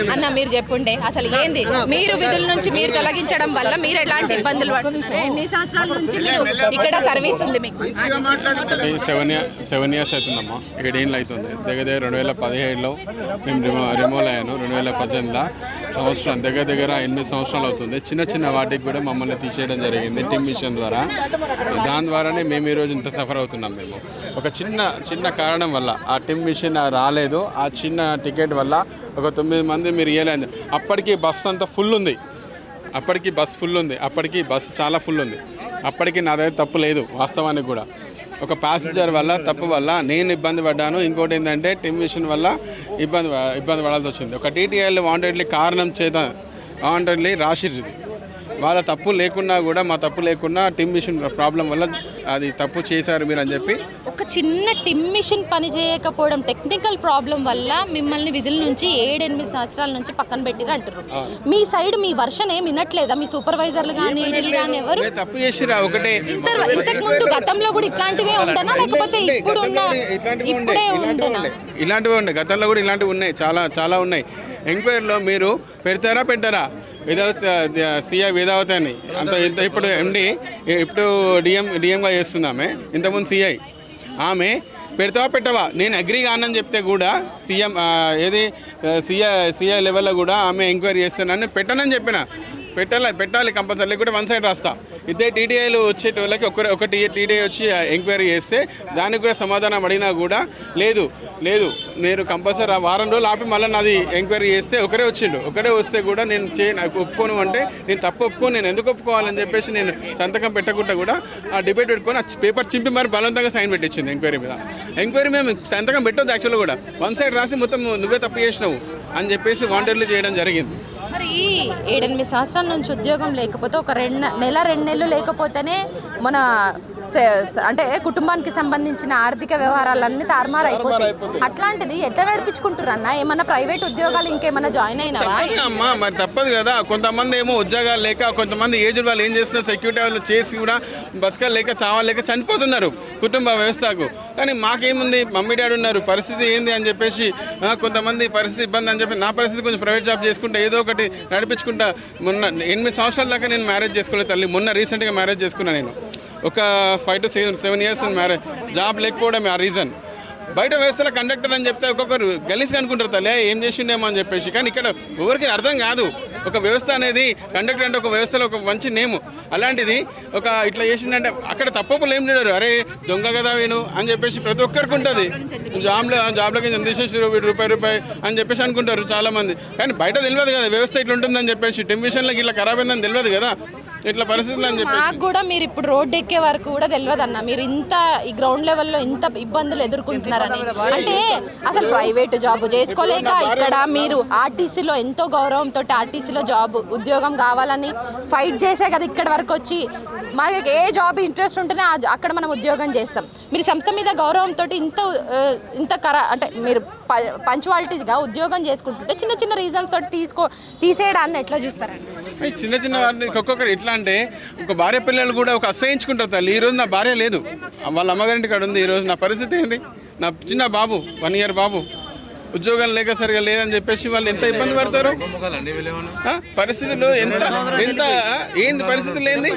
అన్న మీరు చెప్పుండే అసలు ఏంది మీరు విధుల నుంచి మీరు తొలగించడం వల్ల మీరు ఎలాంటి ఇబ్బందులు పడుతున్నారు? ఎన్ని సంవత్సరాల నుంచి మీరు ఇక్కడ సర్వీస్ ఉంది మీకు? 7 years అవుతుందమ్మా, 7 ఏళ్ళు అవుతుంది. దగ్గర 2017లో మేము రిమూవ్ అయ్యాను. 2018లో సంవత్సరం దగ్గర 8 సంవత్సరాలు అవుతుంది. చిన్న వాటికి కూడా మమ్మల్ని తీసేయడం జరిగింది టిమ్ మిషన్ ద్వారా. దాని ద్వారానే మేము ఈరోజు ఇంత సఫర్ అవుతున్నాం. మేము ఒక చిన్న కారణం వల్ల ఆ టిమ్ మిషన్ రాలేదు. ఆ చిన్న టికెట్ వల్ల ఒక 9 మంది మీరు ఇవ్వలేదు. అప్పటికి బస్సు అంతా ఫుల్ ఉంది. అప్పటికి బస్సు చాలా ఫుల్ ఉంది. అప్పటికి నా దగ్గర తప్పు లేదు వాస్తవానికి కూడా. ఒక ప్యాసింజర్ వల్ల తప్పు వల్ల నేను ఇబ్బంది పడ్డాను. ఇంకోటి ఏంటంటే టిమ్ మిషన్ వల్ల ఇబ్బంది పడాల్సి వచ్చింది. ఒక టీటీఐలు వాంటెడ్లీ కారణం చేత వాంటెడ్లీ రాసిర్రు. వాళ్ళ తప్పు లేకున్నా కూడా మా తప్పు లేకున్నా టిమ్ మిషన్ ప్రాబ్లం వల్ల అది తప్పు చేశారు మీరు అని చెప్పి. ఒక చిన్న టిమ్ మిషన్ పని చేయకపోవడం టెక్నికల్ ప్రాబ్లం వల్ల మిమ్మల్ని విధుల నుంచి 7-8 సంవత్సరాల నుంచి పక్కన పెట్టిరు అంటారు. మీ సైడ్ మీ వర్షన్ ఏమి వినట్లేదా? మీ సూపర్వైజర్లు కానీ కానీ ఎవరు తప్పు చేసిరా? ఒకటే ఇంతకు ముందు గతంలో కూడా ఇట్లాంటివే ఉండనా లేకపోతే ఇప్పుడే ఉండేనా? ఇలాంటివి ఉన్నాయి, గతంలో కూడా ఇలాంటివి ఉన్నాయి, చాలా ఉన్నాయి. ఎంక్వైరీలో మీరు పెట్టారా సిఐ వేదావతి అని ఇంత ఇప్పుడు ఎండి ఇప్పుడు డిఎంగా చేస్తుంది ఆమె. ఇంతకుముందు సిఐ ఆమె పెట్టవా నేను అగ్రీ కానని చెప్తే కూడా సీఎం సిఐ లెవెల్లో కూడా ఆమె ఎంక్వైరీ చేస్తానని పెట్టనని చెప్పిన. పెట్టాలి కంపల్సరీ కూడా 1 సైడ్ రాస్తా. ఇదే టీటీఐలు వచ్చేటోళ్ళకి ఒక టీటీఐ వచ్చి ఎంక్వైరీ చేస్తే దానికి కూడా సమాధానం అడిగినా కూడా లేదు మీరు కంపల్సరీ వారం రోజులు ఆపి మళ్ళీ నాది ఎంక్వైరీ చేస్తే ఒకరే వస్తే కూడా నాకు ఒప్పుకోను అంటే నేను తప్పు ఒప్పుకోను, నేను ఎందుకు ఒప్పుకోవాలని చెప్పేసి నేను సంతకం పెట్టకుండా కూడా ఆ డిబేట్ పెట్టుకొని ఆ పేపర్ చింపి మరి బలవంతంగా సైన్ పెట్టించింది ఎంక్వైరీ మీద. ఎంక్వైరీ మేము సంతకం పెట్టొద్దు యాక్చువల్గా కూడా 1 సైడ్ రాసి మొత్తం నువ్వే తప్పు చేసినావు అని చెప్పేసి వాంటెడ్లీ చేయడం జరిగింది. మరి 7-8 సంవత్సరాల నుంచి ఉద్యోగం లేకపోతే ఒక 2 నెలలు లేకపోతేనే మన అంటే కుటుంబానికి సంబంధించిన ఆర్థిక వ్యవహారాలన్నీ తారుమారు అయిపోతాయి. అట్లాంటిది ఎట్లా నేర్పించుకుంటారు అన్న? ఏమన్నా ప్రైవేట్ ఉద్యోగాలు ఇంకేమన్నా జాయిన్ అయినావా? అమ్మా మరి తప్పదు కదా. కొంతమంది ఏమో ఉద్యోగాలు లేక, కొంతమంది ఏజ్డ్ వాళ్ళు ఏం చేస్తున్నారు సెక్యూరిటీ వాళ్ళు చేసి కూడా బతకలేక చావలేక చనిపోతున్నారు కుటుంబ వ్యవస్థకు. కానీ మాకేముంది, మమ్మీ డాడీ ఉన్నారు, పరిస్థితి ఏంది అని చెప్పేసి కొంతమంది పరిస్థితి ఇబ్బంది అని చెప్పి నా పరిస్థితి కొంచెం ప్రైవేట్ జాబ్ చేసుకుంటా ఏదో ఒకటి నడిపించుకుంటా. మొన్న 8 సంవత్సరాల దాకా నేను మ్యారేజ్ చేసుకోలేదు తల్లి. మొన్న రీసెంట్గా మ్యారేజ్ చేసుకున్నాను నేను. ఒక 5 to 7 years మ్యారేజ్. జాబ్ లేకపోవడం ఆ రీజన్. బయట వ్యవస్థలో కండక్టర్ అని చెప్తే ఒక్కొక్కరు గలీజ్గా అనుకుంటారు తల్లి ఏం చేసిండేమో అని చెప్పేసి. కానీ ఇక్కడ ఎవరికి అర్థం కాదు. ఒక వ్యవస్థ అనేది కండక్టర్ అంటే ఒక వ్యవస్థలో ఒక మంచి నేము. అలాంటిది ఇట్లా చేసిందంటే అక్కడ తప్పప్పులు ఏం చేయరు. అరే దొంగ కదా వీడు అని చెప్పేసి ప్రతి ఒక్కరికి ఉంటుంది. జాబ్లోకి తీసేసి రూపాయి అని చెప్పేసి అనుకుంటారు చాలామంది. కానీ బయట తెలియదు కదా వ్యవస్థ ఇట్లా ఉంటుందని చెప్పేసి. టిమ్ మిషన్లకి ఇట్లా ఖరాబ్ అయిందని తెలియదు కదా ఇట్లా పరిస్థితులు అని చెప్పి. నాకు కూడా మీరు ఇప్పుడు రోడ్డు ఎక్కే వరకు కూడా తెలియదు అన్న మీరు ఈ గ్రౌండ్ లెవెల్లో ఇంత ఇబ్బందులు ఎదుర్కొంటున్నారని. అంటే అసలు ప్రైవేట్ జాబ్ చేసుకోలేక ఇక్కడ మీరు ఆర్టీసీలో ఎంతో గౌరవంతో ఆర్టీసీలో ఉద్యోగం కావాలని ఫైట్ చేసే కదా ఇక్కడ వరకు వచ్చి. మనకి ఏ జాబ్ ఇంట్రెస్ట్ ఉంటేనే అక్కడ మనం ఉద్యోగం చేస్తాం. మీరు సంస్థ మీద గౌరవంతో ఇంత అంటే మీరు పంచువాలిటీగా ఉద్యోగం చేసుకుంటుంటే చిన్న రీజన్స్ తోటి తీసేయడాన్ని ఎట్లా చూస్తారండి? చిన్న వాటిని ఒక్కొక్కరు ఎట్లా అంటే ఒక భార్య పిల్లలు కూడా ఒక అసహించుకుంటారు తల్లి. ఈరోజు నా భార్య లేదు, వాళ్ళ అమ్మగారింటి కాడ ఉంది. ఈరోజు నా పరిస్థితి ఏంది? నా చిన్న బాబు 1 year బాబు ఉద్యోగం లేక సరిగా లేదని చెప్పేసి వాళ్ళు ఎంత ఇబ్బంది పడతారు. పరిస్థితులు ఏంది పరిస్థితులు ఏంది?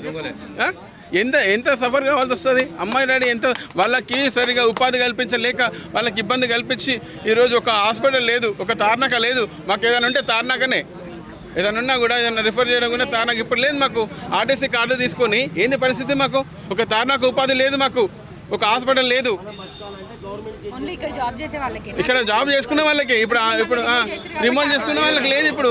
ఎంత సఫర్ కావాల్సి వస్తుంది. అమ్మాయి డాడీ ఎంత వాళ్ళకి సరిగా ఉపాధి కల్పించలేక వాళ్ళకి ఇబ్బంది కల్పించి ఈరోజు ఒక హాస్పిటల్ లేదు, ఒక తార్నాక లేదు. మాకు ఏదైనా ఉంటే తార్నాకనే ఏదైనా ఉన్నా కూడా ఏదైనా రిఫర్ చేయడం కూడా తార్నాక ఇప్పుడు లేదు. మాకు ఆర్టీసీ కార్డు తీసుకొని ఏంది పరిస్థితి? మాకు ఒక తార్నాక ఉపాధి లేదు, మాకు ఒక హాస్పిటల్ లేదు. ఇక్కడ జాబ్ చేసుకునే వాళ్ళకి ఇప్పుడు రిమోట్ చేసుకునే వాళ్ళకి లేదు. ఇప్పుడు